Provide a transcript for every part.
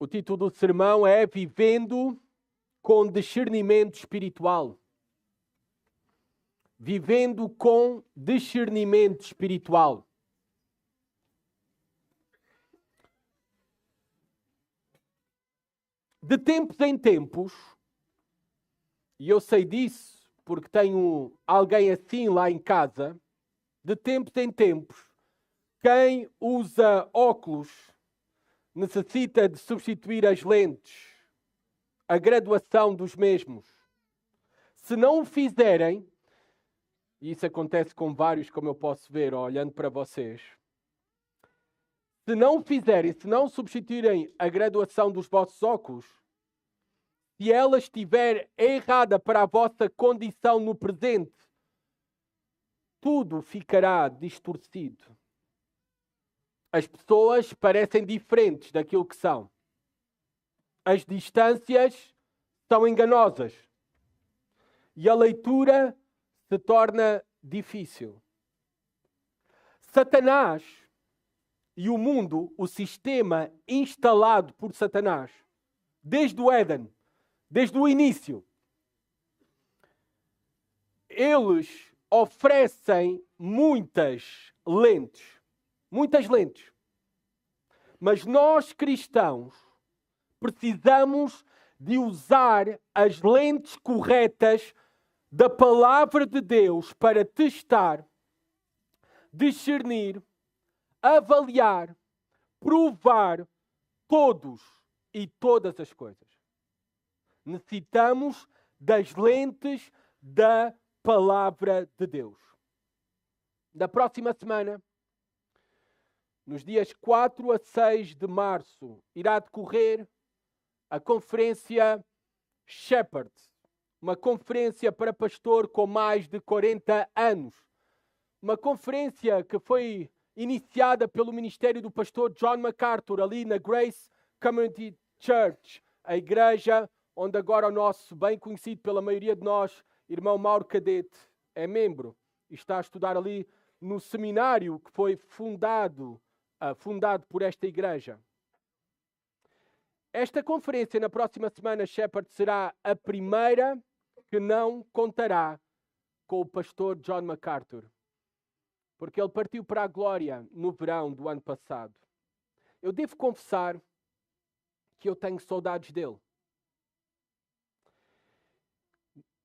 O título do sermão é Vivendo com Discernimento Espiritual. Vivendo com discernimento espiritual. De tempos em tempos, e eu sei disso porque tenho alguém assim lá em casa, de tempos em tempos, quem usa óculos necessita de substituir as lentes, a graduação dos mesmos. Se não o fizerem, e isso acontece com vários, como eu posso ver, olhando para vocês, se não o fizerem, se não substituírem a graduação dos vossos óculos, se ela estiver errada para a vossa condição no presente, tudo ficará distorcido. As pessoas parecem diferentes daquilo que são. As distâncias são enganosas. E a leitura se torna difícil. Satanás e o mundo, o sistema instalado por Satanás, desde o Éden, desde o início, eles oferecem muitas lentes. Mas nós cristãos precisamos de usar as lentes corretas da palavra de Deus para testar, discernir, avaliar, provar todos e todas as coisas. Necessitamos das lentes da palavra de Deus. Da próxima semana, nos dias 4 a 6 de março, irá decorrer a conferência Shepherd, uma conferência para pastor com mais de 40 anos. Uma conferência que foi iniciada pelo ministério do pastor John MacArthur, ali na Grace Community Church, a igreja onde agora o nosso, bem conhecido pela maioria de nós, irmão Mauro Cadete, é membro e está a estudar ali no seminário que foi fundado por esta igreja. Esta conferência na próxima semana, Shepherd, será a primeira que não contará com o pastor John MacArthur, porque ele partiu para a glória no verão do ano passado. Eu devo confessar que eu tenho saudades dele.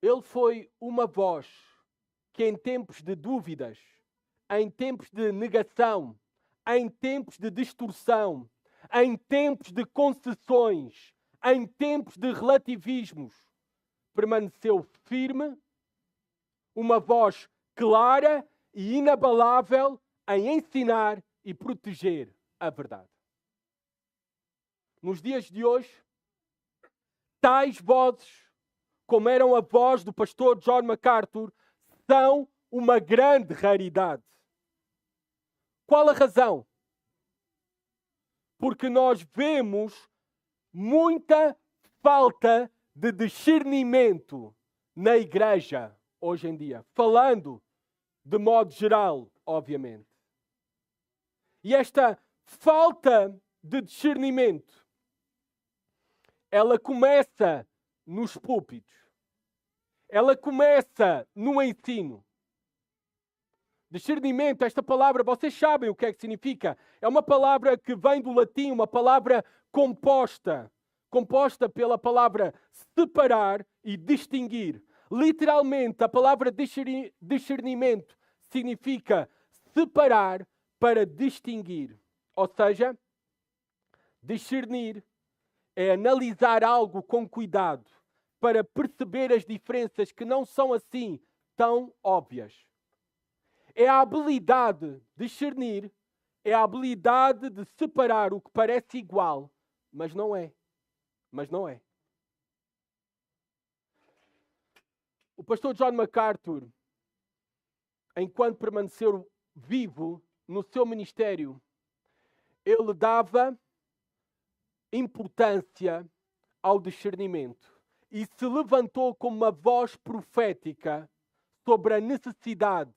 Ele foi uma voz que em tempos de dúvidas, em tempos de negação, em tempos de distorção, em tempos de concessões, em tempos de relativismos, permaneceu firme, uma voz clara e inabalável em ensinar e proteger a verdade. Nos dias de hoje, tais vozes, como eram a voz do pastor John MacArthur, são uma grande raridade. Qual a razão? Porque nós vemos muita falta de discernimento na igreja hoje em dia. Falando de modo geral, obviamente. E esta falta de discernimento, ela começa nos púlpitos. Ela começa no ensino. Discernimento, esta palavra, vocês sabem o que é que significa. É uma palavra que vem do latim, uma palavra composta pela palavra separar e distinguir. Literalmente, a palavra discernimento significa separar para distinguir. Ou seja, discernir é analisar algo com cuidado para perceber as diferenças que não são assim tão óbvias. É a habilidade de discernir, é a habilidade de separar o que parece igual, mas não é. O pastor John MacArthur, enquanto permaneceu vivo no seu ministério, ele dava importância ao discernimento e se levantou como uma voz profética sobre a necessidade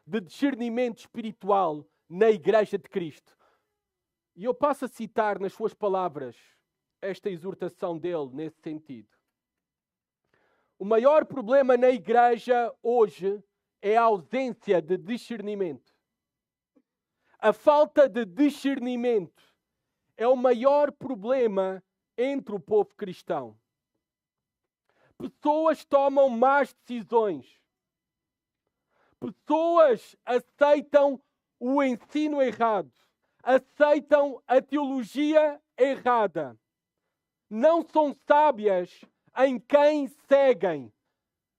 de discernimento espiritual na Igreja de Cristo. E eu passo a citar nas suas palavras esta exortação dele nesse sentido. O maior problema na igreja hoje é a ausência de discernimento. A falta de discernimento é o maior problema entre o povo cristão. Pessoas tomam más decisões. Pessoas aceitam o ensino errado. Aceitam a teologia errada. Não são sábias em quem seguem,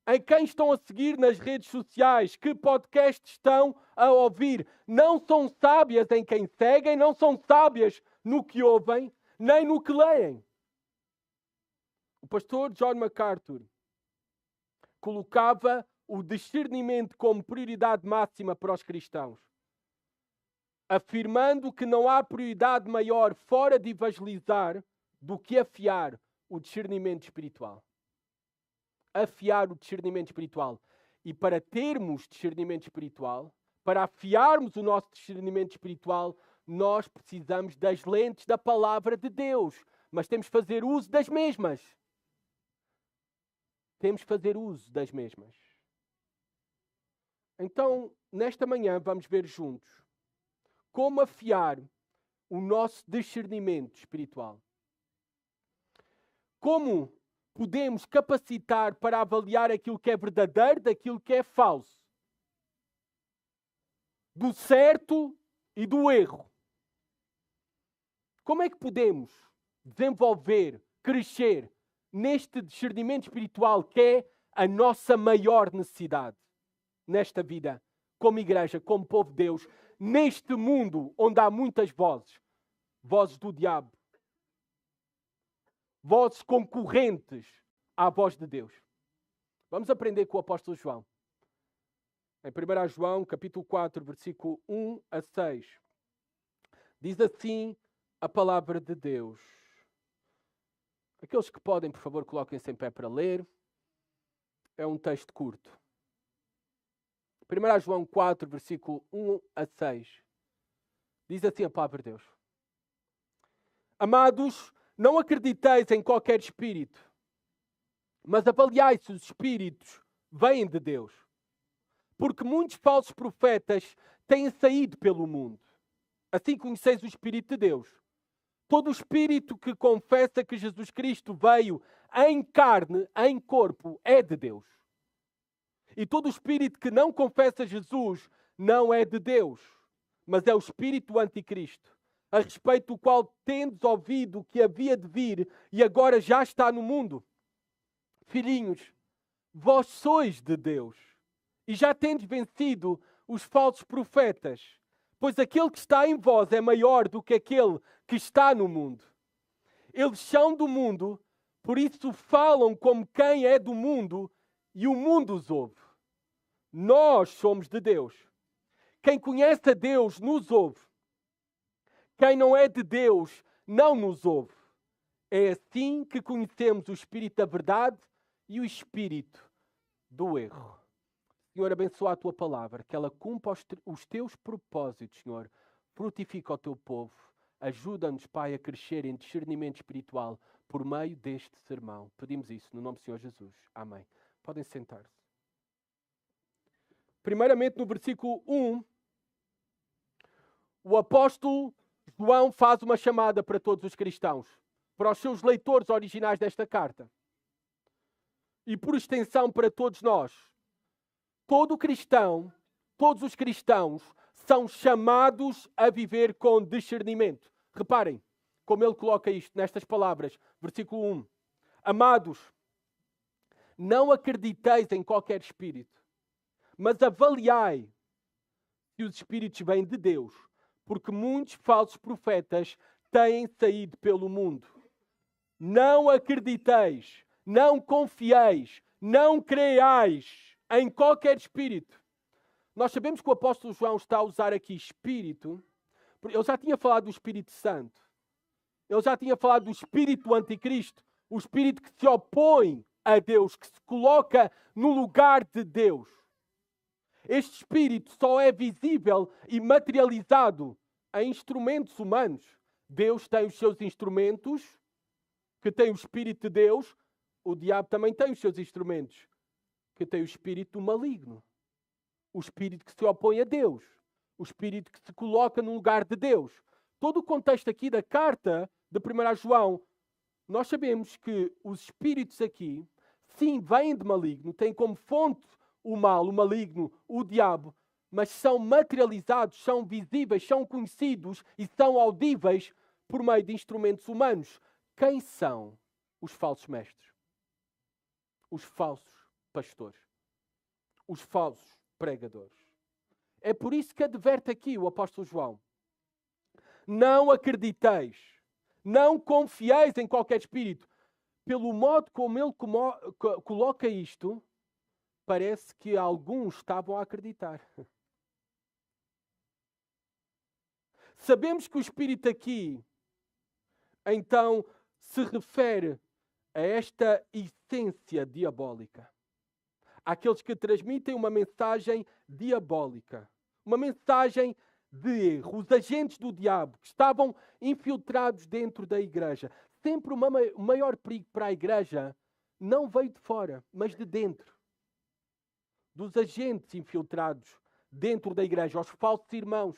em quem estão a seguir nas redes sociais, que podcasts estão a ouvir. Não são sábias em quem seguem, não são sábias no que ouvem, nem no que leem. O pastor John MacArthur colocava o discernimento como prioridade máxima para os cristãos, afirmando que não há prioridade maior fora de evangelizar do que afiar o discernimento espiritual. Afiar o discernimento espiritual. E para termos discernimento espiritual, para afiarmos o nosso discernimento espiritual, nós precisamos das lentes da palavra de Deus. Mas temos que fazer uso das mesmas. Temos que fazer uso das mesmas. Então, nesta manhã, vamos ver juntos como afiar o nosso discernimento espiritual. Como podemos capacitar para avaliar aquilo que é verdadeiro daquilo que é falso. Do certo e do erro. Como é que podemos desenvolver, crescer neste discernimento espiritual que é a nossa maior necessidade nesta vida, como igreja, como povo de Deus, neste mundo onde há muitas vozes, vozes do diabo, vozes concorrentes à voz de Deus. Vamos aprender com o apóstolo João. Em 1 João, capítulo 4, versículo 1 a 6. Diz assim a palavra de Deus. Aqueles que podem, por favor, coloquem-se em pé para ler. É um texto curto. 1 João 4, versículo 1 a 6. Diz assim a palavra de Deus. Amados, não acrediteis em qualquer espírito, mas avaliai se os espíritos vêm de Deus. Porque muitos falsos profetas têm saído pelo mundo. Assim conheceis o Espírito de Deus. Todo o espírito que confessa que Jesus Cristo veio em carne, em corpo, é de Deus. E todo o espírito que não confessa Jesus não é de Deus, mas é o espírito anticristo, a respeito do qual tendes ouvido que havia de vir e agora já está no mundo. Filhinhos, vós sois de Deus e já tendes vencido os falsos profetas, pois aquele que está em vós é maior do que aquele que está no mundo. Eles são do mundo, por isso falam como quem é do mundo e o mundo os ouve. Nós somos de Deus. Quem conhece a Deus nos ouve. Quem não é de Deus não nos ouve. É assim que conhecemos o Espírito da verdade e o Espírito do erro. Senhor, abençoa a Tua palavra, que ela cumpra os Teus propósitos, Senhor. Frutifica o Teu povo. Ajuda-nos, Pai, a crescer em discernimento espiritual por meio deste sermão. Pedimos isso no nome do Senhor Jesus. Amém. Podem sentar-se. Primeiramente, no versículo 1, o apóstolo João faz uma chamada para todos os cristãos, para os seus leitores originais desta carta. E por extensão para todos nós. Todo cristão, todos os cristãos são chamados a viver com discernimento. Reparem como ele coloca isto nestas palavras. Versículo 1. Amados, não acrediteis em qualquer espírito, mas avaliai se os espíritos vêm de Deus, porque muitos falsos profetas têm saído pelo mundo. Não acrediteis, não confieis, não creiais em qualquer espírito. Nós sabemos que o apóstolo João está a usar aqui espírito. Ele já tinha falado do Espírito Santo. Ele já tinha falado do espírito anticristo, o espírito que se opõe a Deus, que se coloca no lugar de Deus. Este espírito só é visível e materializado em instrumentos humanos. Deus tem os seus instrumentos que tem o Espírito de Deus, o diabo também tem os seus instrumentos, que tem o espírito do maligno. O espírito que se opõe a Deus. O espírito que se coloca no lugar de Deus. Todo o contexto aqui da carta de 1 João, nós sabemos que os espíritos aqui, sim, vêm de maligno, têm como fonte o mal, o maligno, o diabo, mas são materializados, são visíveis, são conhecidos e são audíveis por meio de instrumentos humanos. Quem são os falsos mestres? Os falsos pastores. Os falsos pregadores. É por isso que adverte aqui o apóstolo João. Não acrediteis, não confieis em qualquer espírito. Pelo modo como ele coloca isto, parece que alguns estavam a acreditar. Sabemos que o espírito aqui, então, se refere a esta essência diabólica. Àqueles que transmitem uma mensagem diabólica. Uma mensagem de erro. Os agentes do diabo que estavam infiltrados dentro da igreja. Sempre o maior perigo para a igreja não veio de fora, mas de dentro. Dos agentes infiltrados dentro da igreja. Os falsos irmãos.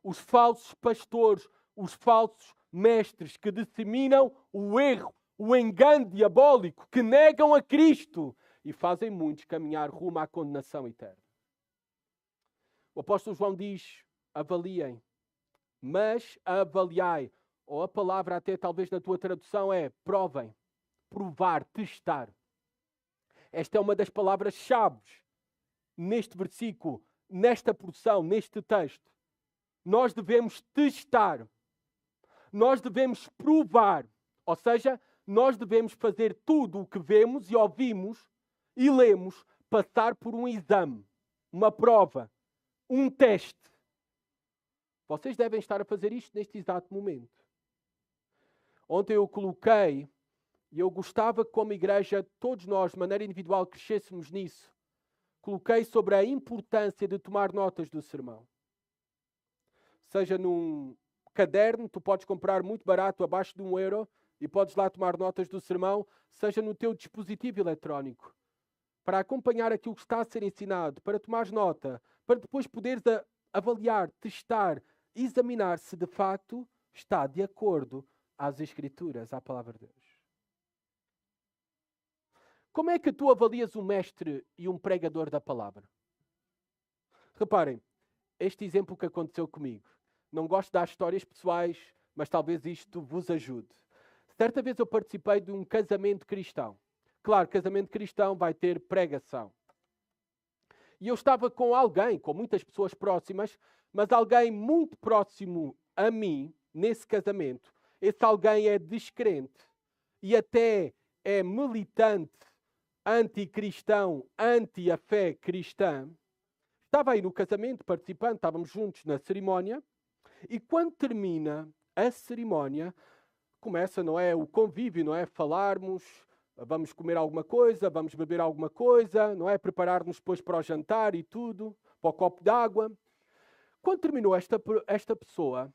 Os falsos pastores. Os falsos mestres que disseminam o erro, o engano diabólico, que negam a Cristo e fazem muitos caminhar rumo à condenação eterna. O apóstolo João diz, avaliem, mas avaliai. Ou a palavra até talvez na tua tradução é provem, provar, testar. Esta é uma das palavras-chave neste versículo, nesta porção, neste texto. Nós devemos testar. Nós devemos provar. Ou seja, nós devemos fazer tudo o que vemos e ouvimos e lemos, passar por um exame, uma prova, um teste. Vocês devem estar a fazer isto neste exato momento. Ontem eu coloquei, e eu gostava que como igreja, todos nós, de maneira individual, crescêssemos nisso. Coloquei sobre a importância de tomar notas do sermão. Seja num caderno, tu podes comprar muito barato, abaixo de €1, e podes lá tomar notas do sermão, seja no teu dispositivo eletrónico, para acompanhar aquilo que está a ser ensinado, para tomares nota, para depois poderes avaliar, testar, examinar se de facto está de acordo às Escrituras, à Palavra de Deus. Como é que tu avalias um mestre e um pregador da Palavra? Reparem, este exemplo que aconteceu comigo. Não gosto de dar histórias pessoais, mas talvez isto vos ajude. Certa vez eu participei de um casamento cristão. Claro, casamento cristão vai ter pregação. E eu estava com alguém, com muitas pessoas próximas, mas alguém muito próximo a mim, nesse casamento. Esse alguém é descrente e até é militante, anticristão, anti a fé cristã. Estava aí no casamento, participando, estávamos juntos na cerimónia. E quando termina a cerimónia, começa, não é, o convívio, não é, falarmos, vamos comer alguma coisa, vamos beber alguma coisa, não é, preparar-nos depois para o jantar e tudo, para o copo d'água. Quando terminou esta pessoa,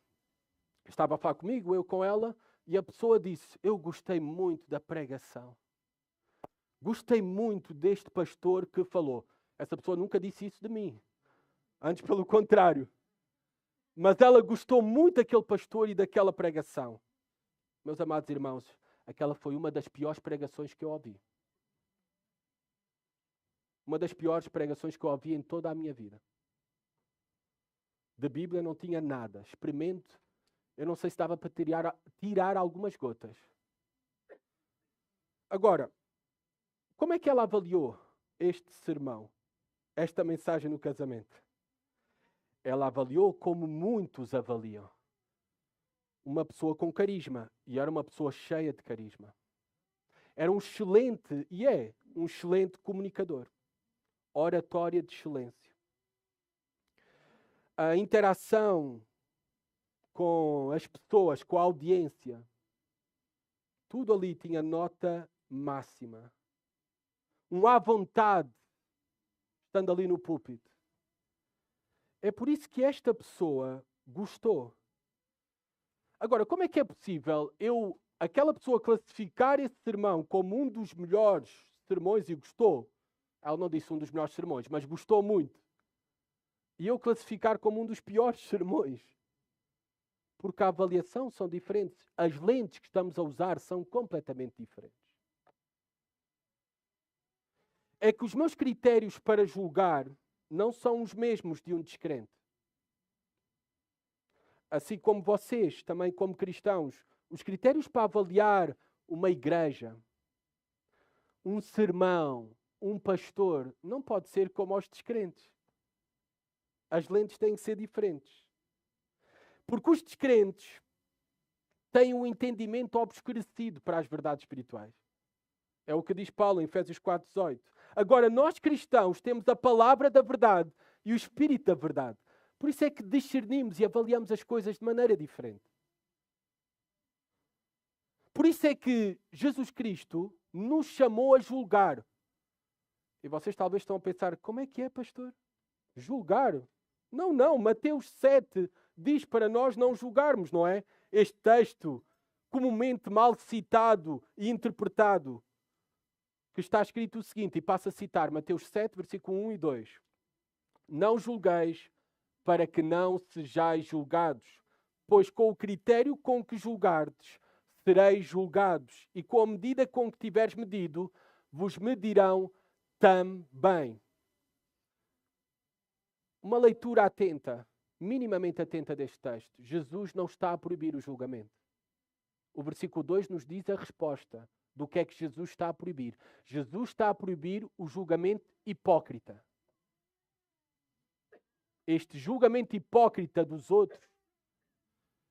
estava a falar comigo, eu com ela, e a pessoa disse, eu gostei muito da pregação. Gostei muito deste pastor que falou. Essa pessoa nunca disse isso de mim. Antes, pelo contrário. Mas ela gostou muito daquele pastor e daquela pregação. Meus amados irmãos, aquela foi uma das piores pregações que eu ouvi. Uma das piores pregações que eu ouvi em toda a minha vida. De Bíblia não tinha nada. Experimente. Eu não sei se dava para tirar algumas gotas. Agora, como é que ela avaliou este sermão? Esta mensagem no casamento? Ela avaliou como muitos avaliam. Uma pessoa com carisma. E era uma pessoa cheia de carisma. Era um excelente, e é um excelente comunicador. Oratória de excelência. A interação com as pessoas, com a audiência, tudo ali tinha nota máxima. Um à vontade, estando ali no púlpito. É por isso que esta pessoa gostou. Agora, como é que é possível eu aquela pessoa classificar esse sermão como um dos melhores sermões e gostou, ela não disse um dos melhores sermões, mas gostou muito, e eu classificar como um dos piores sermões, porque a avaliação são diferentes, as lentes que estamos a usar são completamente diferentes. É que os meus critérios para julgar não são os mesmos de um descrente. Assim como vocês, também como cristãos, os critérios para avaliar uma igreja, um sermão, um pastor, não pode ser como aos descrentes. As lentes têm que ser diferentes. Porque os descrentes têm um entendimento obscurecido para as verdades espirituais. É o que diz Paulo em Efésios 4:18. Agora, nós cristãos temos a palavra da verdade e o Espírito da verdade. Por isso é que discernimos e avaliamos as coisas de maneira diferente. Por isso é que Jesus Cristo nos chamou a julgar. E vocês talvez estão a pensar, como é que é, pastor? Julgar? Não. Mateus 7 diz para nós não julgarmos, não é? Este texto, comumente mal citado e interpretado, que está escrito o seguinte, e passo a citar, Mateus 7, versículo 1 e 2. Não julgueis para que não sejais julgados, pois com o critério com que julgardes, sereis julgados, e com a medida com que tiveres medido, vos medirão também. Uma leitura atenta, minimamente atenta deste texto. Jesus não está a proibir o julgamento. O versículo 2 nos diz a resposta do que é que Jesus está a proibir. Jesus está a proibir o julgamento hipócrita. Este julgamento hipócrita dos outros.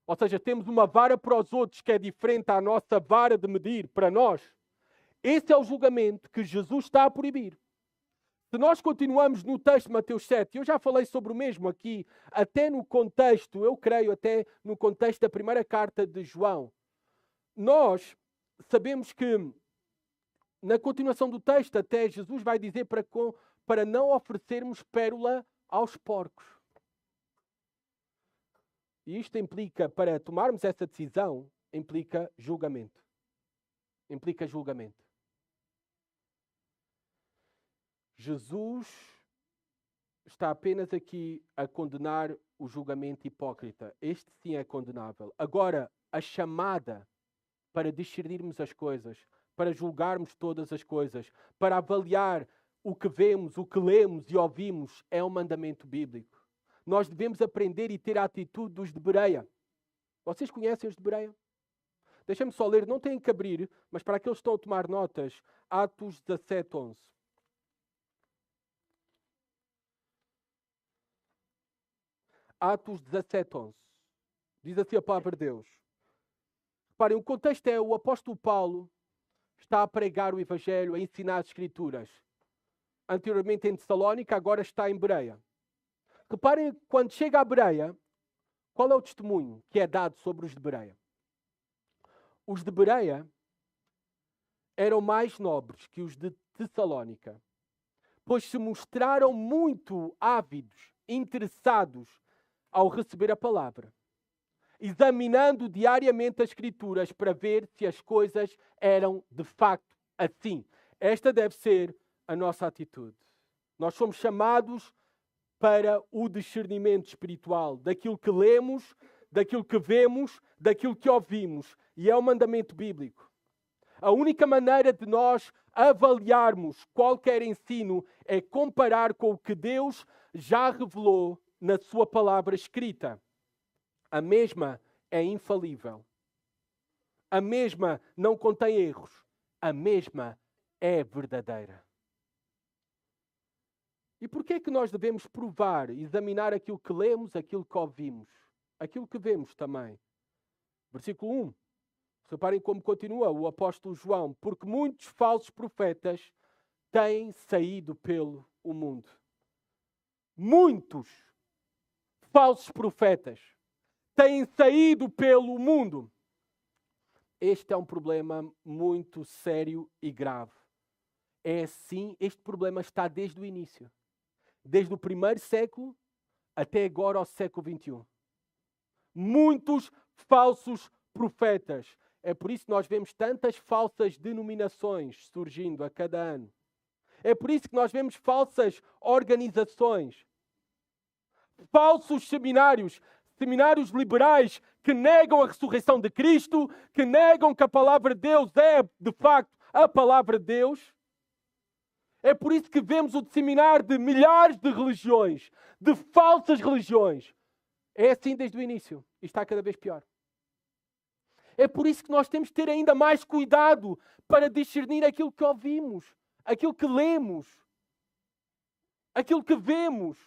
Ou seja, temos uma vara para os outros que é diferente à nossa vara de medir para nós. Esse é o julgamento que Jesus está a proibir. Se nós continuamos no texto de Mateus 7, eu já falei sobre o mesmo aqui, até no contexto, eu creio, até no contexto da primeira carta de João. Nós sabemos que, na continuação do texto, até Jesus vai dizer para não oferecermos pérola aos porcos. E isto implica, para tomarmos essa decisão, implica julgamento. Implica julgamento. Jesus está apenas aqui a condenar o julgamento hipócrita. Este sim é condenável. Agora, a chamada para discernirmos as coisas, para julgarmos todas as coisas, para avaliar o que vemos, o que lemos e ouvimos, é um mandamento bíblico. Nós devemos aprender e ter a atitude dos de Bereia. Vocês conhecem os de Bereia? Deixem-me só ler, não têm que abrir, mas para aqueles que estão a tomar notas, Atos 17:11. Atos 17:11. Diz assim a palavra de Deus. Reparem, o contexto é o apóstolo Paulo está a pregar o Evangelho, a ensinar as Escrituras. Anteriormente em Tessalónica, agora está em Bereia. Reparem, quando chega a Bereia, qual é o testemunho que é dado sobre os de Bereia? Os de Bereia eram mais nobres que os de Tessalónica, pois se mostraram muito ávidos, interessados ao receber a palavra, examinando diariamente as Escrituras para ver se as coisas eram de facto assim. Esta deve ser a nossa atitude. Nós somos chamados para o discernimento espiritual daquilo que lemos, daquilo que vemos, daquilo que ouvimos. E é um mandamento bíblico. A única maneira de nós avaliarmos qualquer ensino é comparar com o que Deus já revelou na sua palavra escrita. A mesma é infalível. A mesma não contém erros. A mesma é verdadeira. E porquê é que nós devemos provar, examinar aquilo que lemos, aquilo que ouvimos? Aquilo que vemos também. Versículo 1. Reparem como continua o apóstolo João. Porque muitos falsos profetas têm saído pelo mundo. Muitos falsos profetas têm saído pelo mundo. Este é um problema muito sério e grave. É assim, este problema está desde o início. Desde o primeiro século até agora ao século XXI. Muitos falsos profetas. É por isso que nós vemos tantas falsas denominações surgindo a cada ano. É por isso que nós vemos falsas organizações, falsos seminários, seminários liberais que negam a ressurreição de Cristo, que negam que a palavra de Deus é, de facto, a palavra de Deus. É por isso que vemos o disseminar de milhares de religiões, de falsas religiões. É assim desde o início e está cada vez pior. É por isso que nós temos de ter ainda mais cuidado para discernir aquilo que ouvimos, aquilo que lemos, aquilo que vemos.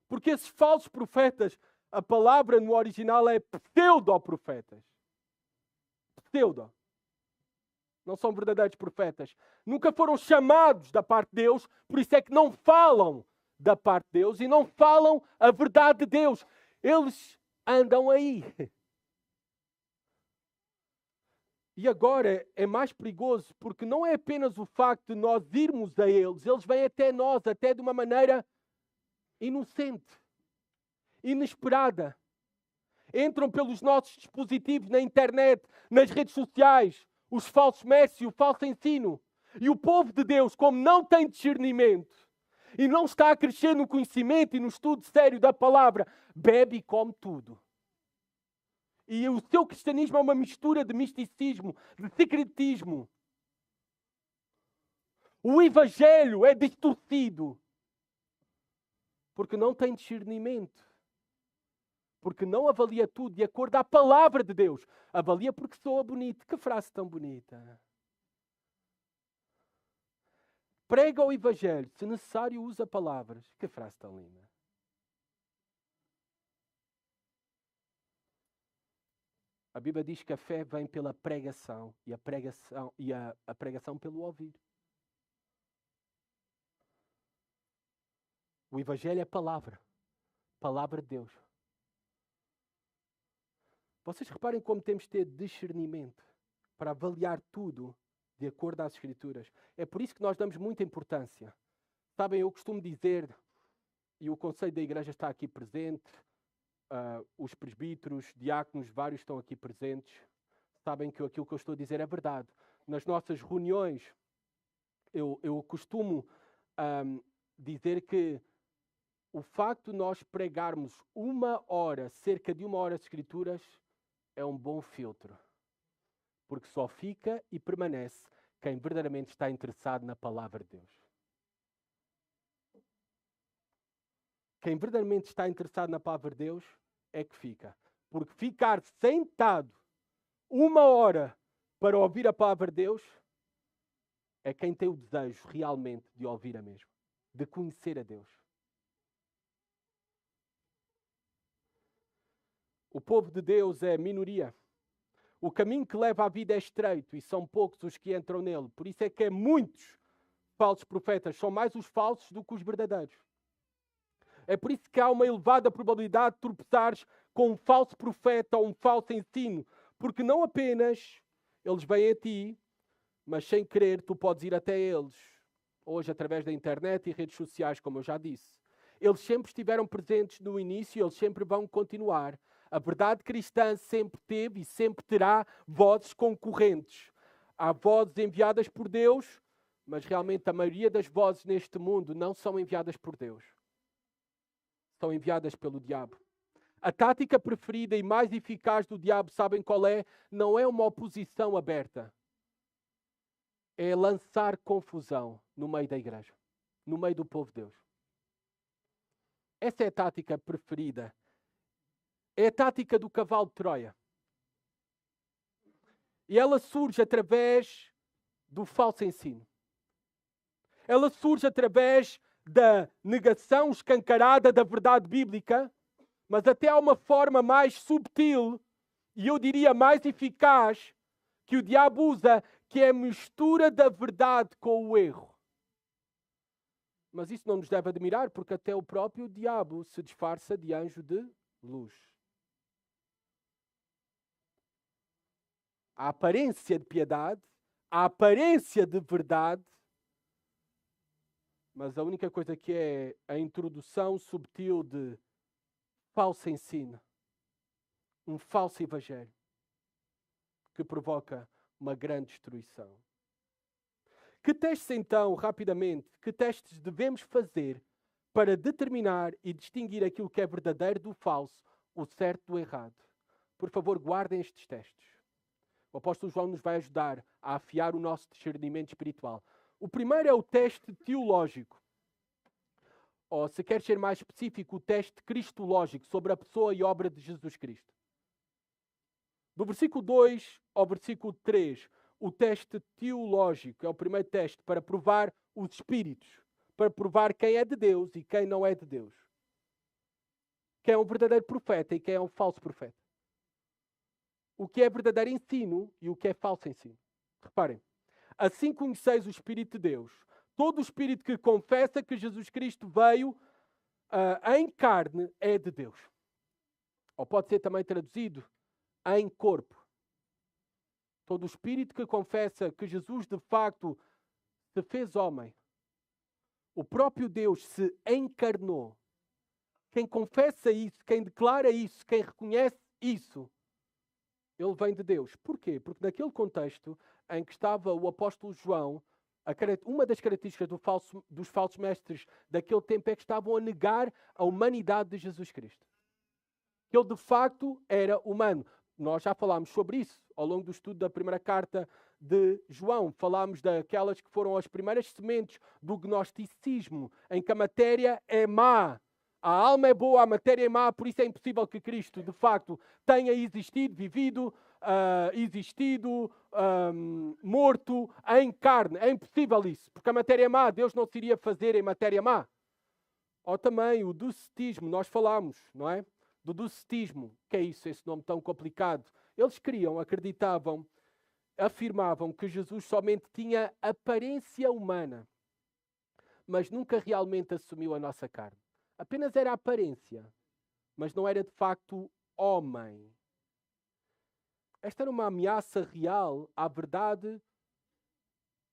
Porque esses falsos profetas, a palavra no original é pseudo-profetas. Pseudo. Não são verdadeiros profetas. Nunca foram chamados da parte de Deus, por isso é que não falam da parte de Deus e não falam a verdade de Deus. Eles andam aí. E agora é mais perigoso porque não é apenas o facto de nós irmos a eles, eles vêm até nós, até de uma maneira inocente, inesperada. Entram pelos nossos dispositivos na internet, nas redes sociais, os falsos mestres e o falso ensino. E o povo de Deus, como não tem discernimento e não está a crescer no conhecimento e no estudo sério da palavra, bebe e come tudo. E o seu cristianismo é uma mistura de misticismo, de secretismo. O evangelho é distorcido. Porque não tem discernimento. Porque não avalia tudo de acordo à palavra de Deus. Avalia porque soa bonito. Que frase tão bonita. Prega o evangelho. Se necessário, usa palavras. Que frase tão linda. A Bíblia diz que a fé vem pela pregação e a pregação pelo ouvir. O evangelho é palavra. Palavra de Deus. Vocês reparem como temos de ter discernimento para avaliar tudo de acordo às Escrituras. É por isso que nós damos muita importância. Sabem, eu costumo dizer, e o Conselho da Igreja está aqui presente, os presbíteros, diáconos, vários estão aqui presentes. Sabem que aquilo que eu estou a dizer é verdade. Nas nossas reuniões, eu costumo dizer que o facto de nós pregarmos cerca de uma hora de Escrituras, é um bom filtro. Porque só fica e permanece quem verdadeiramente está interessado na palavra de Deus. Quem verdadeiramente está interessado na palavra de Deus é que fica. Porque ficar sentado uma hora para ouvir a palavra de Deus é quem tem o desejo realmente de ouvir a mesma, de conhecer a Deus. O povo de Deus é minoria. O caminho que leva à vida é estreito e são poucos os que entram nele. Por isso é que muitos falsos profetas são mais os falsos do que os verdadeiros. É por isso que há uma elevada probabilidade de tropeçares com um falso profeta ou um falso ensino. Porque não apenas eles vêm a ti, mas sem querer tu podes ir até eles. Hoje através da internet e redes sociais, como eu já disse. Eles sempre estiveram presentes no início e eles sempre vão continuar. A verdade cristã sempre teve e sempre terá vozes concorrentes. Há vozes enviadas por Deus, mas realmente a maioria das vozes neste mundo não são enviadas por Deus. São enviadas pelo diabo. A tática preferida e mais eficaz do diabo, sabem qual é? Não é uma oposição aberta. É lançar confusão no meio da igreja, no meio do povo de Deus. Essa é a tática preferida. É a tática do cavalo de Troia. E ela surge através do falso ensino. Ela surge através da negação escancarada da verdade bíblica, mas até há uma forma mais subtil e eu diria mais eficaz que o diabo usa, que é a mistura da verdade com o erro. Mas isso não nos deve admirar, porque até o próprio diabo se disfarça de anjo de luz. A aparência de piedade, a aparência de verdade, mas a única coisa que é a introdução subtil de falso ensino, um falso evangelho. que provoca uma grande destruição. Que testes então, rapidamente, que testes devemos fazer para determinar e distinguir aquilo que é verdadeiro do falso, o certo do errado? Por favor, guardem estes testes. O apóstolo João nos vai ajudar a afiar o nosso discernimento espiritual. O primeiro é o teste teológico. Ou, se quer ser mais específico, o teste cristológico sobre a pessoa e obra de Jesus Cristo. Do versículo 2 ao versículo 3, o teste teológico é o primeiro teste para provar os espíritos, para provar quem é de Deus e quem não é de Deus. Quem é um verdadeiro profeta e quem é um falso profeta. O que é verdadeiro ensino e o que é falso ensino. Reparem, assim conheceis o Espírito de Deus. Todo o Espírito que confessa que Jesus Cristo veio em carne é de Deus. Ou pode ser também traduzido em corpo. Todo o Espírito que confessa que Jesus de facto se fez homem. O próprio Deus se encarnou. Quem confessa isso, quem declara isso, quem reconhece isso, ele vem de Deus. Porquê? Porque naquele contexto em que estava o apóstolo João, uma das características dos falsos mestres daquele tempo é que estavam a negar a humanidade de Jesus Cristo. Ele de facto era humano. Nós já falámos sobre isso ao longo do estudo da primeira carta de João. Falámos daquelas que foram as primeiras sementes do gnosticismo, em que a matéria é má. A alma é boa, a matéria é má, por isso é impossível que Cristo, de facto, tenha existido, vivido, morto em carne. É impossível isso, porque a matéria é má. Deus não se iria fazer em matéria má. Ou também o docetismo, nós falámos, não é? Do docetismo. Que é isso, esse nome tão complicado? Eles acreditavam, afirmavam que Jesus somente tinha aparência humana, mas nunca realmente assumiu a nossa carne. Apenas era aparência, mas não era de facto homem. Esta era uma ameaça real à verdade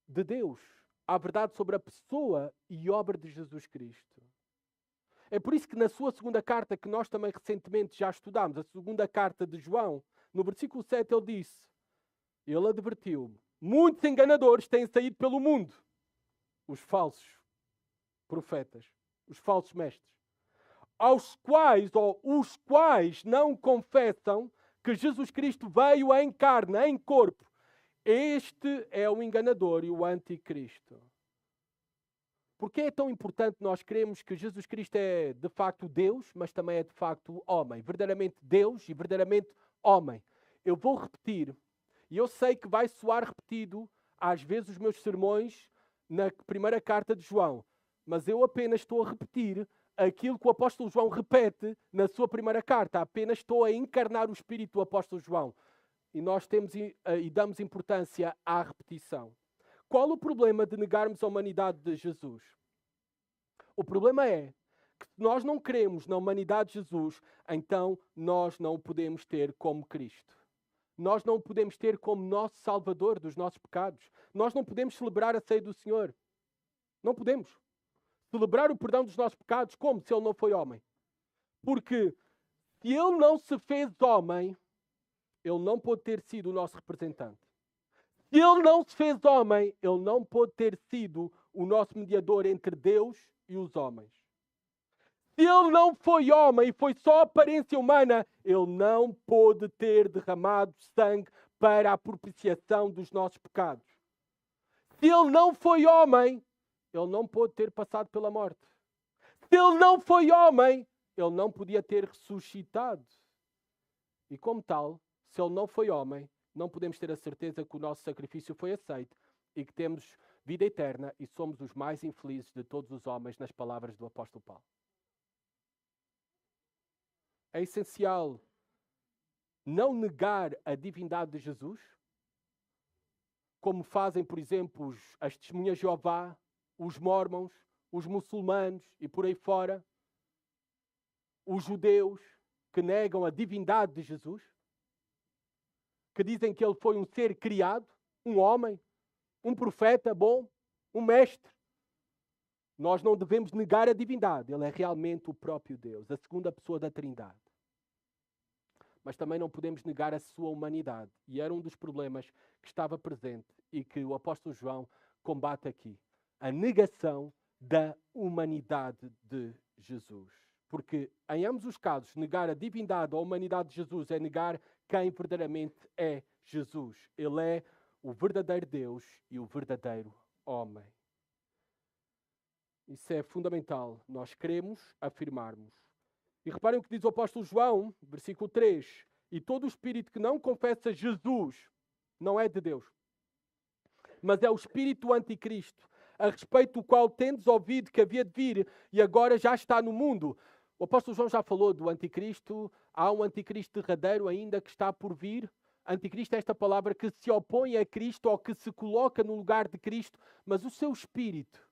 de Deus, à verdade sobre a pessoa e obra de Jesus Cristo. É por isso que na sua segunda carta, que nós também recentemente já estudámos, a segunda carta de João, no versículo 7 ele advertiu: muitos enganadores têm saído pelo mundo. Os falsos profetas, os falsos mestres, os quais não confessam que Jesus Cristo veio em carne, em corpo. Este é o enganador e o anticristo. Por que é tão importante nós crermos que Jesus Cristo é de facto Deus, mas também é de facto homem? Verdadeiramente Deus e verdadeiramente homem. Eu vou repetir, e eu sei que vai soar repetido às vezes os meus sermões na primeira carta de João, mas eu apenas estou a repetir aquilo que o apóstolo João repete na sua primeira carta. Apenas estou a encarnar o espírito do apóstolo João. E nós damos importância à repetição. Qual o problema de negarmos a humanidade de Jesus? O problema é que se nós não cremos na humanidade de Jesus, então nós não o podemos ter como Cristo. Nós não o podemos ter como nosso Salvador dos nossos pecados. Nós não podemos celebrar a ceia do Senhor. Não podemos celebrar o perdão dos nossos pecados como se Ele não foi homem. Porque se Ele não se fez homem, Ele não pode ter sido o nosso representante. Se Ele não se fez homem, Ele não pode ter sido o nosso mediador entre Deus e os homens. Se Ele não foi homem e foi só aparência humana, Ele não pôde ter derramado sangue para a propiciação dos nossos pecados. Se Ele não foi homem, Ele não pôde ter passado pela morte. Se Ele não foi homem, Ele não podia ter ressuscitado. E como tal, se Ele não foi homem, não podemos ter a certeza que o nosso sacrifício foi aceito e que temos vida eterna e somos os mais infelizes de todos os homens, nas palavras do apóstolo Paulo. É essencial não negar a divindade de Jesus, como fazem, por exemplo, as testemunhas de Jeová, os mórmons, os muçulmanos e por aí fora, os judeus que negam a divindade de Jesus, que dizem que ele foi um ser criado, um homem, um profeta bom, um mestre. Nós não devemos negar a divindade. Ele é realmente o próprio Deus, a segunda pessoa da Trindade. mas também não podemos negar a sua humanidade. E era um dos problemas que estava presente e que o apóstolo João combate aqui. A negação da humanidade de Jesus. Porque em ambos os casos, negar a divindade ou a humanidade de Jesus é negar quem verdadeiramente é Jesus. Ele é o verdadeiro Deus e o verdadeiro homem. Isso é fundamental. Nós queremos afirmarmos. E reparem o que diz o apóstolo João, versículo 3. E todo o espírito que não confessa Jesus não é de Deus, mas é o espírito do anticristo, a respeito do qual tendes ouvido que havia de vir e agora já está no mundo. O apóstolo João já falou do anticristo. Há um anticristo derradeiro ainda que está por vir. Anticristo é esta palavra que se opõe a Cristo ou que se coloca no lugar de Cristo, mas o seu espírito,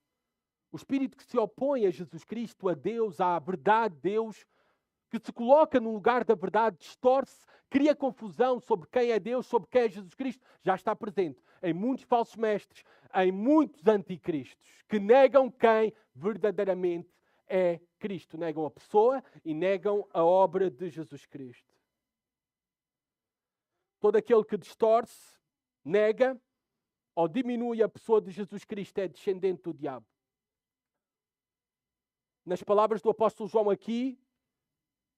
o espírito que se opõe a Jesus Cristo, a Deus, à verdade de Deus, que se coloca no lugar da verdade, distorce, cria confusão sobre quem é Deus, sobre quem é Jesus Cristo, já está presente em muitos falsos mestres, em muitos anticristos, que negam quem verdadeiramente é Cristo. Negam a pessoa e negam a obra de Jesus Cristo. Todo aquele que distorce, nega ou diminui a pessoa de Jesus Cristo é descendente do diabo. Nas palavras do apóstolo João aqui,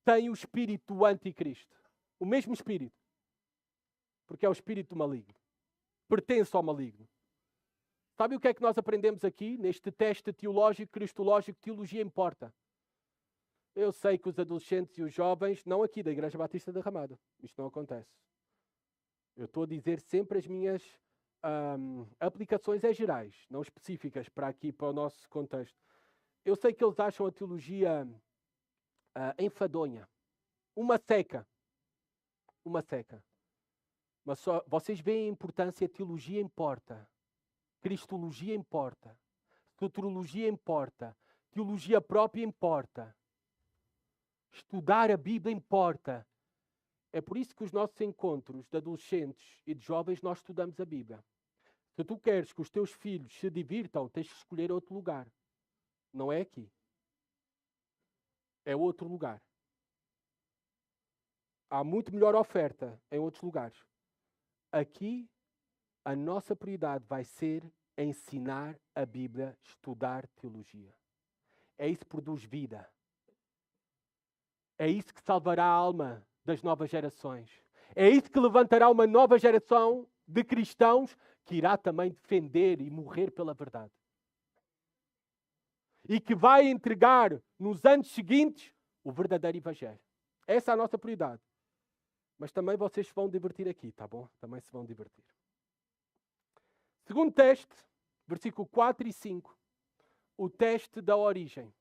tem o espírito do anticristo. O mesmo espírito. Porque é o espírito maligno. Pertence ao maligno. Sabe o que é que nós aprendemos aqui, neste teste teológico, cristológico, teologia importa? Eu sei que os adolescentes e os jovens, não aqui da Igreja Batista da Ramada, isto não acontece. Eu estou a dizer sempre as minhas aplicações gerais, não específicas para aqui, para o nosso contexto. Eu sei que eles acham a teologia enfadonha, uma seca. Mas só, vocês veem a importância, a teologia importa, cristologia importa, soteriologia importa, teologia própria importa, estudar a Bíblia importa. É por isso que os nossos encontros de adolescentes e de jovens nós estudamos a Bíblia. Se tu queres que os teus filhos se divirtam, tens de escolher outro lugar. Não é aqui. É outro lugar. Há muito melhor oferta em outros lugares. Aqui, a nossa prioridade vai ser ensinar a Bíblia, estudar teologia. É isso que produz vida. É isso que salvará a alma das novas gerações. É isso que levantará uma nova geração de cristãos que irá também defender e morrer pela verdade. E que vai entregar nos anos seguintes o verdadeiro Evangelho. Essa é a nossa prioridade. Mas também vocês se vão divertir aqui, tá bom? Também se vão divertir. Segundo teste, versículo 4 e 5. O teste da origem.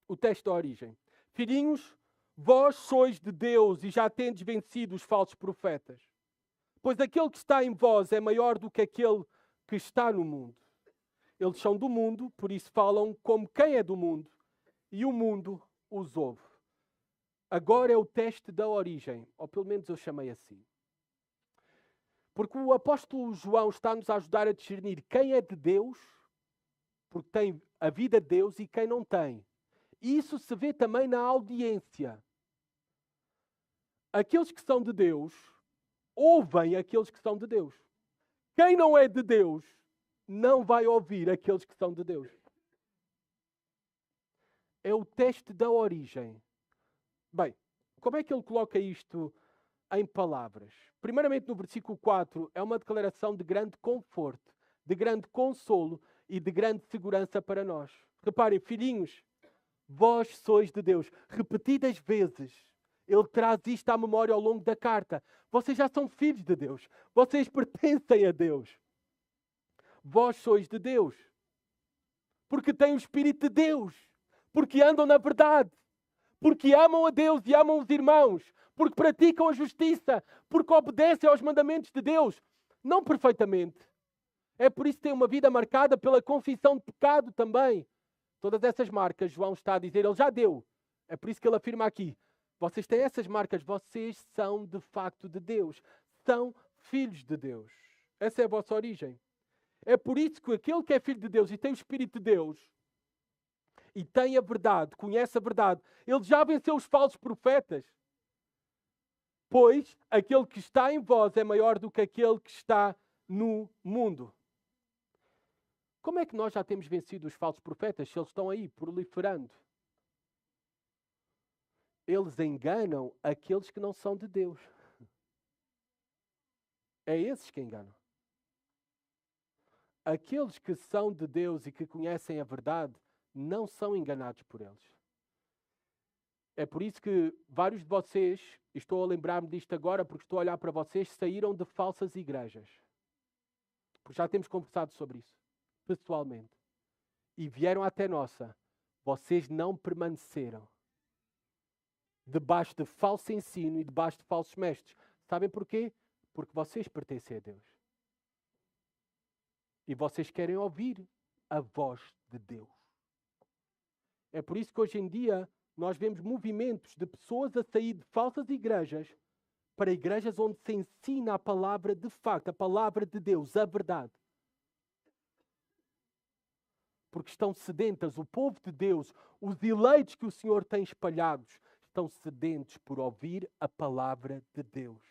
O teste da origem. Filhinhos, vós sois de Deus e já tendes vencido os falsos profetas. Pois aquele que está em vós é maior do que aquele que está no mundo. Eles são do mundo, por isso falam como quem é do mundo, e o mundo os ouve. Agora é o teste da origem, ou pelo menos eu chamei assim. Porque o apóstolo João está-nos a ajudar a discernir quem é de Deus, porque tem a vida de Deus, e quem não tem. E isso se vê também na audiência. Aqueles que são de Deus, ouvem aqueles que são de Deus. Quem não é de Deus, não vai ouvir aqueles que são de Deus. É o teste da origem. Bem, como é que ele coloca isto em palavras? Primeiramente, no versículo 4, é uma declaração de grande conforto, de grande consolo e de grande segurança para nós. Reparem, filhinhos, vós sois de Deus. Repetidas vezes, ele traz isto à memória ao longo da carta. Vocês já são filhos de Deus. Vocês pertencem a Deus. Vós sois de Deus. Porque têm o Espírito de Deus. Porque andam na verdade. Porque amam a Deus e amam os irmãos. Porque praticam a justiça. Porque obedecem aos mandamentos de Deus. Não perfeitamente. É por isso que têm uma vida marcada pela confissão de pecado também. Todas essas marcas, João está a dizer, ele já deu. É por isso que ele afirma aqui. Vocês têm essas marcas. Vocês são de facto de Deus. São filhos de Deus. Essa é a vossa origem. É por isso que aquele que é filho de Deus e tem o Espírito de Deus e tem a verdade, conhece a verdade, ele já venceu os falsos profetas. pois aquele que está em vós é maior do que aquele que está no mundo. Como é que nós já temos vencido os falsos profetas se eles estão aí proliferando? Eles enganam aqueles que não são de Deus. É esses que enganam. Aqueles que são de Deus e que conhecem a verdade não são enganados por eles. É por isso que vários de vocês, estou a lembrar-me disto agora porque estou a olhar para vocês, saíram de falsas igrejas. Porque já temos conversado sobre isso, pessoalmente. E vieram até nossa. Vocês não permaneceram debaixo de falso ensino e debaixo de falsos mestres. Sabem porquê? Porque vocês pertencem a Deus. E vocês querem ouvir a voz de Deus. É por isso que hoje em dia nós vemos movimentos de pessoas a sair de falsas igrejas para igrejas onde se ensina a palavra de facto, a palavra de Deus, a verdade. Porque estão sedentas, o povo de Deus, os eleitos que o Senhor tem espalhados, estão sedentos por ouvir a palavra de Deus.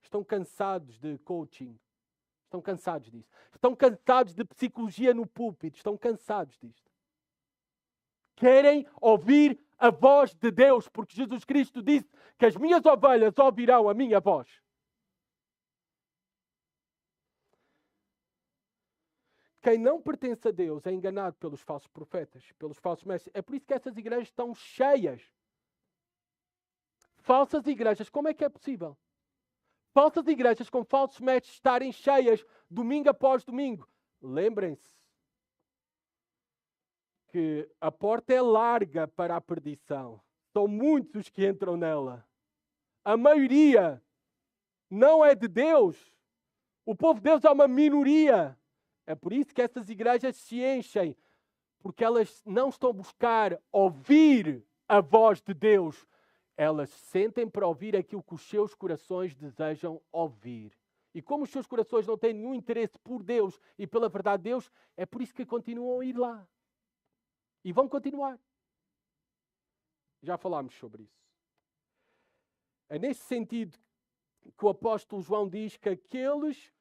Estão cansados de coaching. Estão cansados disso. Estão cansados de psicologia no púlpito. Estão cansados disto. Querem ouvir a voz de Deus, porque Jesus Cristo disse que as minhas ovelhas ouvirão a minha voz. Quem não pertence a Deus é enganado pelos falsos profetas, pelos falsos mestres. É por isso que essas igrejas estão cheias. Falsas igrejas, como é que é possível? Falsas igrejas com falsos mestres estarem cheias domingo após domingo. Lembrem-se que a porta é larga para a perdição. São muitos os que entram nela. A maioria não é de Deus. O povo de Deus é uma minoria. É por isso que essas igrejas se enchem, porque elas não estão a buscar ouvir a voz de Deus. Elas sentem para ouvir aquilo que os seus corações desejam ouvir. E como os seus corações não têm nenhum interesse por Deus e pela verdade de Deus, é por isso que continuam a ir lá. E vão continuar. Já falámos sobre isso. É nesse sentido que o apóstolo João diz que aqueles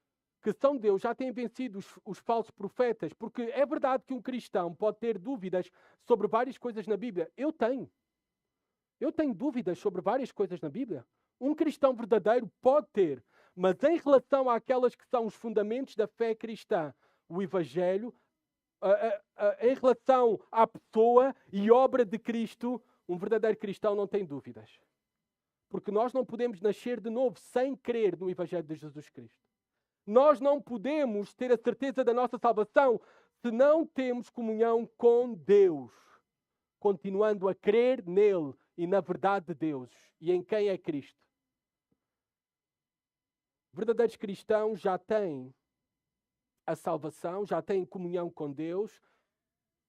que são de Deus já têm vencido os falsos profetas. Porque é verdade que um cristão pode ter dúvidas sobre várias coisas na Bíblia. Eu tenho. Eu tenho dúvidas sobre várias coisas na Bíblia. Um cristão verdadeiro pode ter. Mas em relação àquelas que são os fundamentos da fé cristã, o Evangelho, em relação à pessoa e obra de Cristo, um verdadeiro cristão não tem dúvidas. Porque nós não podemos nascer de novo sem crer no Evangelho de Jesus Cristo. Nós não podemos ter a certeza da nossa salvação se não temos comunhão com Deus, continuando a crer nele e na verdade de Deus e em quem é Cristo. Verdadeiros cristãos já têm a salvação, já têm comunhão com Deus.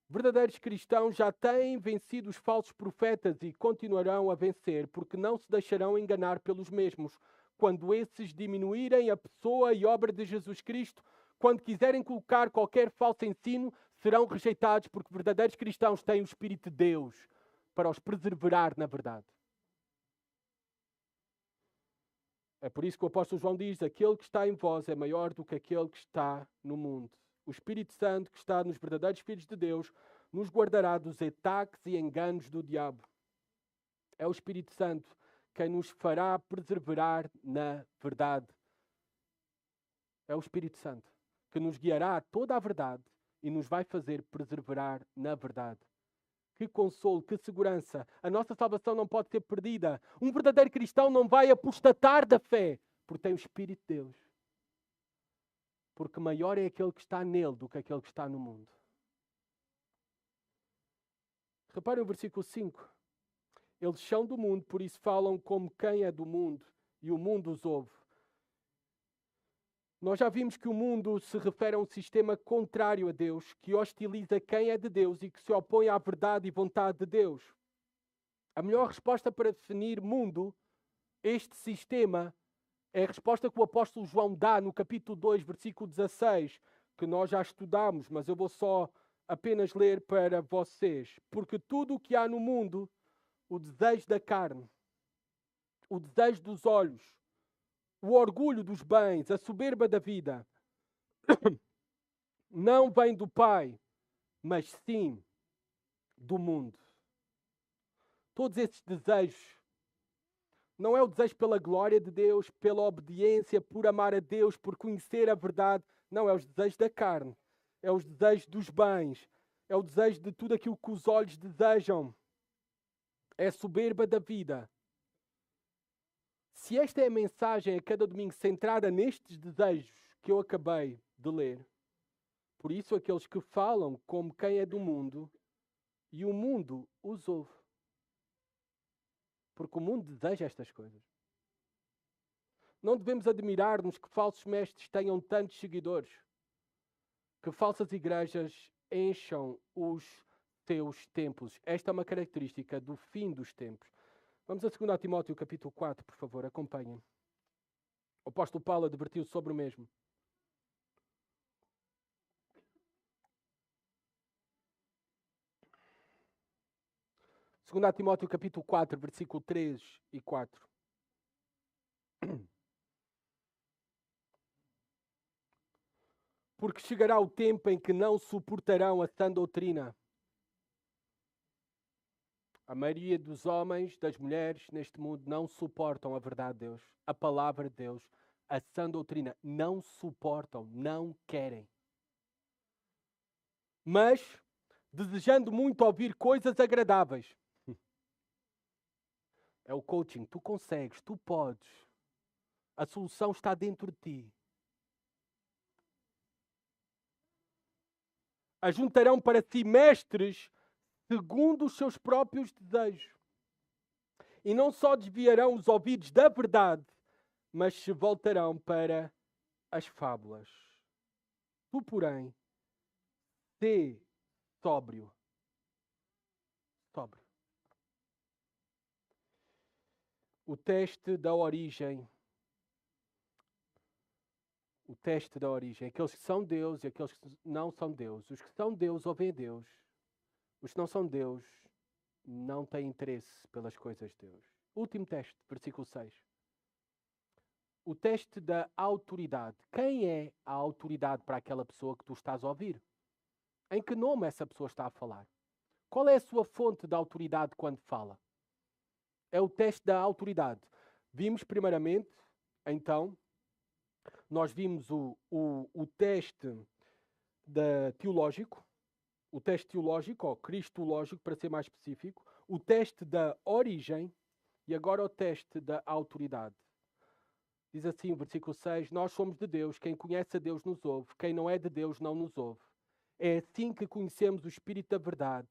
Verdadeiros cristãos já têm vencido os falsos profetas e continuarão a vencer, porque não se deixarão enganar pelos mesmos. Quando esses diminuírem a pessoa e obra de Jesus Cristo, quando quiserem colocar qualquer falso ensino, serão rejeitados, porque verdadeiros cristãos têm o Espírito de Deus para os preservar na verdade. É por isso que o apóstolo João diz: aquele que está em vós é maior do que aquele que está no mundo. O Espírito Santo que está nos verdadeiros filhos de Deus nos guardará dos ataques e enganos do diabo. É o Espírito Santo quem nos fará perseverar na verdade. É o Espírito Santo que nos guiará a toda a verdade e nos vai fazer perseverar na verdade. Que consolo, que segurança. A nossa salvação não pode ser perdida. Um verdadeiro cristão não vai apostatar da fé, porque tem o Espírito de Deus. Porque maior é aquele que está nele do que aquele que está no mundo. Reparem o versículo 5. Eles são do mundo, por isso falam como quem é do mundo, e o mundo os ouve. Nós já vimos que o mundo se refere a um sistema contrário a Deus, que hostiliza quem é de Deus e que se opõe à verdade e vontade de Deus. A melhor resposta para definir mundo, este sistema, é a resposta que o apóstolo João dá no capítulo 2, versículo 16, que nós já estudamos, mas eu vou só apenas ler para vocês. Porque tudo o que há no mundo, o desejo da carne, o desejo dos olhos, o orgulho dos bens, a soberba da vida, não vem do Pai, mas sim do mundo. Todos esses desejos, não é o desejo pela glória de Deus, pela obediência, por amar a Deus, por conhecer a verdade. Não, é os desejos da carne. É os desejos dos bens. É o desejo de tudo aquilo que os olhos desejam. É a soberba da vida. Se esta é a mensagem a cada domingo centrada nestes desejos que eu acabei de ler, por isso aqueles que falam como quem é do mundo, e o mundo os ouve. Porque o mundo deseja estas coisas. Não devemos admirar-nos que falsos mestres tenham tantos seguidores, que falsas igrejas encham os seus templos. Esta é uma característica do fim dos tempos. Vamos a 2 Timóteo capítulo 4, por favor, acompanhem. O apóstolo Paulo advertiu sobre o mesmo. 2 Timóteo capítulo 4, versículo 3 e 4. Porque chegará o tempo em que não suportarão a sã doutrina. A maioria dos homens, das mulheres neste mundo não suportam a verdade de Deus, a palavra de Deus, a sã doutrina. Não suportam, não querem. Mas, desejando muito ouvir coisas agradáveis. É o coaching. Tu consegues, tu podes. A solução está dentro de ti. Ajuntarão para si mestres segundo os seus próprios desejos. E não só desviarão os ouvidos da verdade, mas se voltarão para as fábulas. Tu, porém, sê sóbrio. Sóbrio. O teste da origem. O teste da origem. Aqueles que são Deus e aqueles que não são Deus. Os que são Deus ouvem a Deus. Os que não são Deus não têm interesse pelas coisas de Deus. Último teste, versículo 6. O teste da autoridade. Quem é a autoridade para aquela pessoa que tu estás a ouvir? Em que nome essa pessoa está a falar? Qual é a sua fonte de autoridade quando fala? É o teste da autoridade. Vimos primeiramente, então, nós vimos o teste teológico, o teste teológico, ou cristológico, para ser mais específico, o teste da origem e agora o teste da autoridade. Diz assim o versículo 6, nós somos de Deus, quem conhece a Deus nos ouve, quem não é de Deus não nos ouve. É assim que conhecemos o espírito da verdade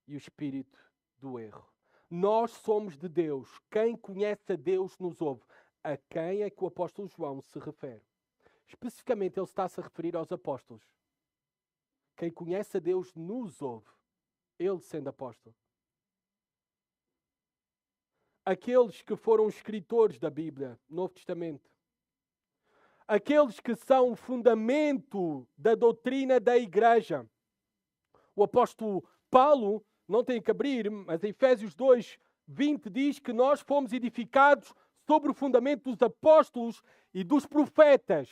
e o espírito do erro. Nós somos de Deus, quem conhece a Deus nos ouve. A quem é que o apóstolo João se refere? Especificamente ele está-se a referir aos apóstolos. Quem conhece a Deus nos ouve, ele sendo apóstolo. Aqueles que foram escritores da Bíblia, Novo Testamento. Aqueles que são o fundamento da doutrina da igreja. O apóstolo Paulo, não tem que abrir, mas em Efésios 2, 20 diz que nós fomos edificados sobre o fundamento dos apóstolos e dos profetas.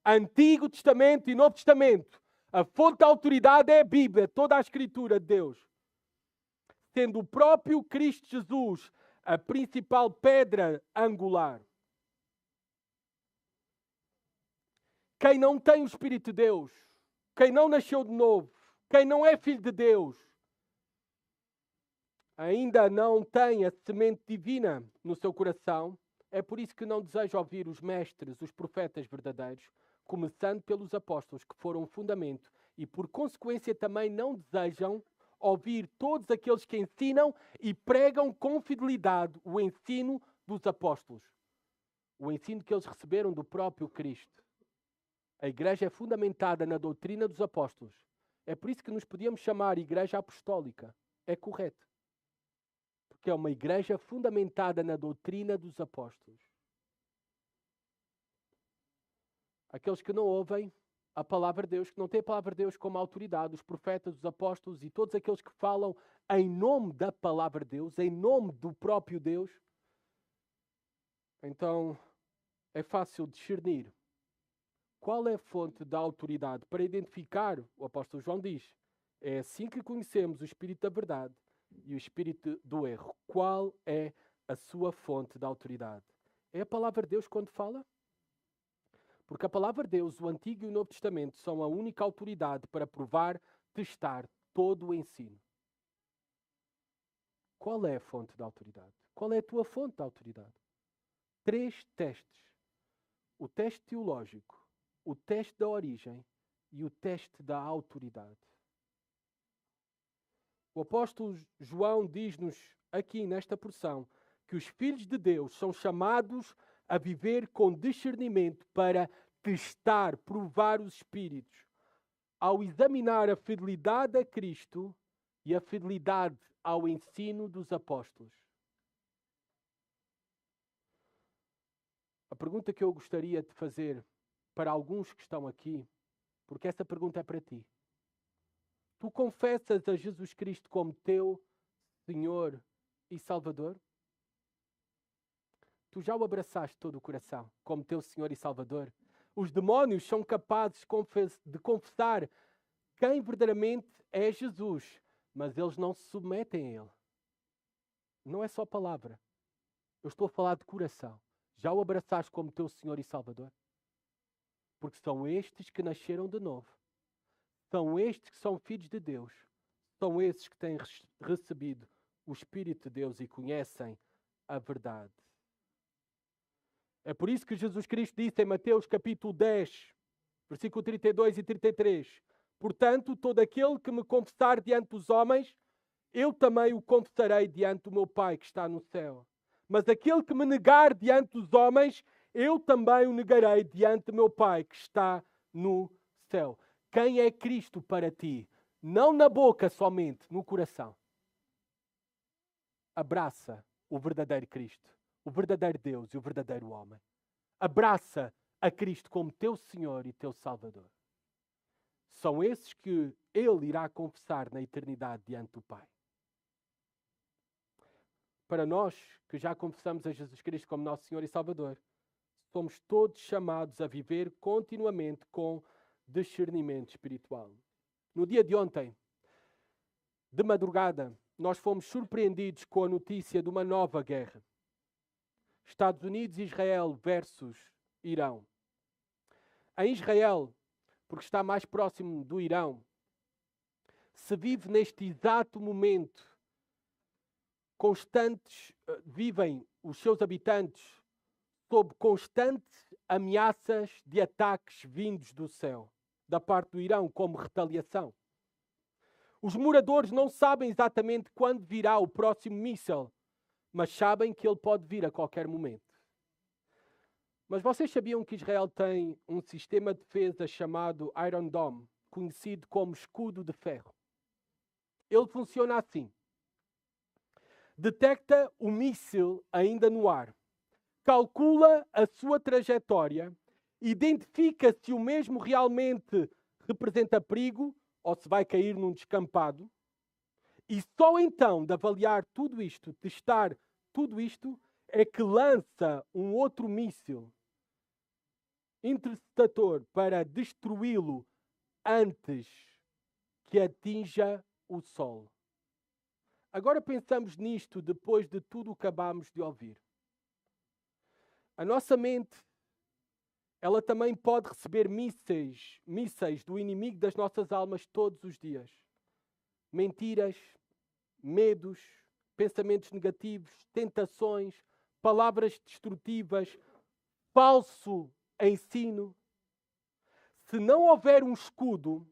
Antigo Testamento e Novo Testamento. A fonte da autoridade é a Bíblia, toda a Escritura de Deus. Sendo o próprio Cristo Jesus a principal pedra angular. Quem não tem o Espírito de Deus, quem não nasceu de novo, quem não é filho de Deus, ainda não tem a semente divina no seu coração. É por isso que não deseja ouvir os mestres, os profetas verdadeiros, começando pelos apóstolos, que foram o fundamento, e por consequência também não desejam ouvir todos aqueles que ensinam e pregam com fidelidade o ensino dos apóstolos. O ensino que eles receberam do próprio Cristo. A igreja é fundamentada na doutrina dos apóstolos. É por isso que nos podíamos chamar igreja apostólica. É correto. Porque é uma igreja fundamentada na doutrina dos apóstolos. Aqueles que não ouvem a palavra de Deus, que não têm a palavra de Deus como autoridade, os profetas, os apóstolos e todos aqueles que falam em nome da palavra de Deus, em nome do próprio Deus, Então, é fácil discernir qual é a fonte da autoridade para identificar, o apóstolo João diz, é assim que conhecemos o espírito da verdade e o espírito do erro. Qual é a sua fonte da autoridade? É a palavra de Deus quando fala? Porque a palavra de Deus, o Antigo e o Novo Testamento, são a única autoridade para provar, testar todo o ensino. Qual é a fonte da autoridade? Qual é a tua fonte da autoridade? 3 testes. O teste teológico, o teste da origem e o teste da autoridade. O apóstolo João diz-nos aqui nesta porção que os filhos de Deus são chamados a viver com discernimento para testar, provar os espíritos, ao examinar a fidelidade a Cristo e a fidelidade ao ensino dos apóstolos. A pergunta que eu gostaria de fazer para alguns que estão aqui, porque essa pergunta é para ti. Tu confessas a Jesus Cristo como teu Senhor e Salvador? Tu já o abraçaste de todo o coração como teu Senhor e Salvador? Os demónios são capazes de confessar quem verdadeiramente é Jesus, mas eles não se submetem a Ele. Não é só palavra. Eu estou a falar de coração. Já o abraçaste como teu Senhor e Salvador? Porque são estes que nasceram de novo. São estes que são filhos de Deus. São esses que têm recebido o Espírito de Deus e conhecem a verdade. É por isso que Jesus Cristo disse em Mateus capítulo 10, versículo 32 e 33, portanto, todo aquele que me confessar diante dos homens, eu também o confessarei diante do meu Pai que está no céu. Mas aquele que me negar diante dos homens, eu também o negarei diante do meu Pai que está no céu. Quem é Cristo para ti? Não na boca somente, no coração. Abraça o verdadeiro Cristo, o verdadeiro Deus e o verdadeiro homem. Abraça a Cristo como teu Senhor e teu Salvador. São esses que Ele irá confessar na eternidade diante do Pai. Para nós, que já confessamos a Jesus Cristo como nosso Senhor e Salvador, somos todos chamados a viver continuamente com discernimento espiritual. No dia de ontem, de madrugada, nós fomos surpreendidos com a notícia de uma nova guerra. Estados Unidos e Israel versus Irão. Em Israel, porque está mais próximo do Irão, se vive neste exato momento vivem os seus habitantes sob constantes ameaças de ataques vindos do céu, da parte do Irão, como retaliação. Os moradores não sabem exatamente quando virá o próximo míssil, mas sabem que ele pode vir a qualquer momento. Mas vocês sabiam que Israel tem um sistema de defesa chamado Iron Dome, conhecido como escudo de ferro? Ele funciona assim. Detecta o míssil ainda no ar, calcula a sua trajetória, identifica se o mesmo realmente representa perigo ou se vai cair num descampado, e só então de avaliar tudo isto, testar tudo isto, é que lança um outro míssil interceptador para destruí-lo antes que atinja o Sol. Agora pensamos nisto depois de tudo o que acabamos de ouvir. A nossa mente, ela também pode receber mísseis do inimigo das nossas almas todos os dias. Mentiras, medos, pensamentos negativos, tentações, palavras destrutivas, falso ensino. Se não houver um escudo,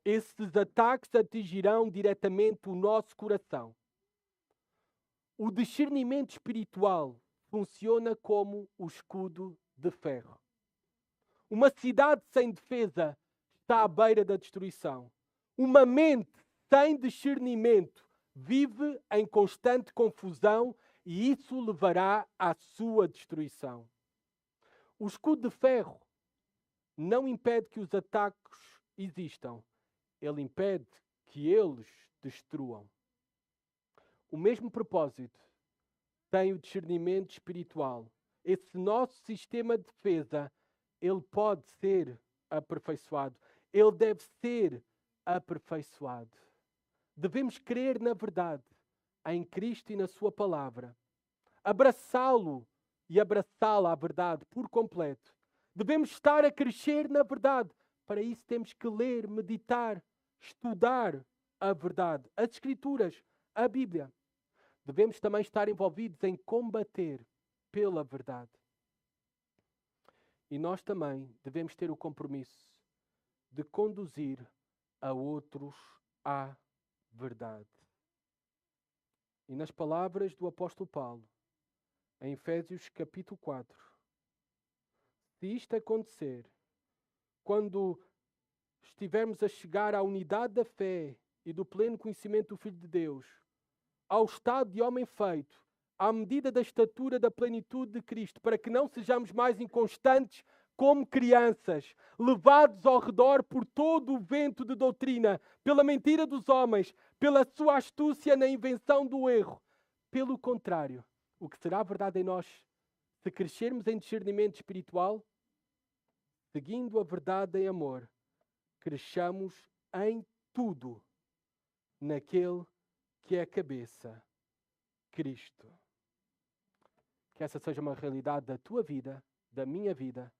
esses ataques atingirão diretamente o nosso coração. O discernimento espiritual funciona como o escudo de ferro. Uma cidade sem defesa está à beira da destruição. Uma mente sem discernimento vive em constante confusão e isso levará à sua destruição. O escudo de ferro não impede que os ataques existam. Ele impede que eles destruam. O mesmo propósito tem o discernimento espiritual. Esse nosso sistema de defesa, ele pode ser aperfeiçoado. Ele deve ser aperfeiçoado. Devemos crer na verdade, em Cristo e na sua palavra. Abraçá-lo e abraçá-la à verdade por completo. Devemos estar a crescer na verdade. Para isso temos que ler, meditar, estudar a verdade, as Escrituras, a Bíblia. Devemos também estar envolvidos em combater pela verdade. E nós também devemos ter o compromisso de conduzir a outros à verdade. E nas palavras do apóstolo Paulo, em Efésios capítulo 4, se isto acontecer, quando estivermos a chegar à unidade da fé e do pleno conhecimento do Filho de Deus, ao estado de homem feito, à medida da estatura da plenitude de Cristo, para que não sejamos mais inconstantes como crianças, levados ao redor por todo o vento de doutrina, pela mentira dos homens, pela sua astúcia na invenção do erro. Pelo contrário, o que será verdade em nós, se crescermos em discernimento espiritual, seguindo a verdade em amor, cresçamos em tudo naquele que é a cabeça, Cristo. Que essa seja uma realidade da tua vida, da minha vida,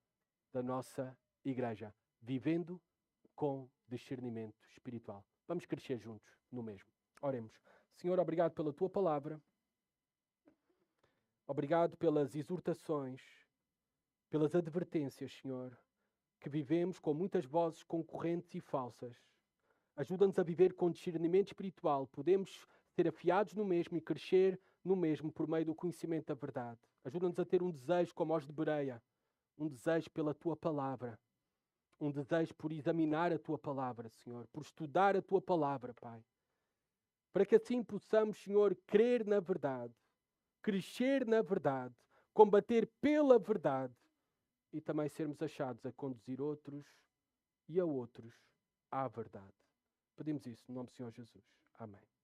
da nossa igreja, vivendo com discernimento espiritual. Vamos crescer juntos no mesmo. Oremos. Senhor, obrigado pela tua palavra. Obrigado pelas exortações, pelas advertências, Senhor, que vivemos com muitas vozes concorrentes e falsas. Ajuda-nos a viver com discernimento espiritual. Podemos ser afiados no mesmo e crescer no mesmo por meio do conhecimento da verdade. Ajuda-nos a ter um desejo como os de Bereia, um desejo pela tua palavra, um desejo por examinar a tua palavra, Senhor, por estudar a tua palavra, Pai. Para que assim possamos, Senhor, crer na verdade, crescer na verdade, combater pela verdade e também sermos achados a conduzir outros e a outros à verdade. Pedimos isso no nome do Senhor Jesus. Amém.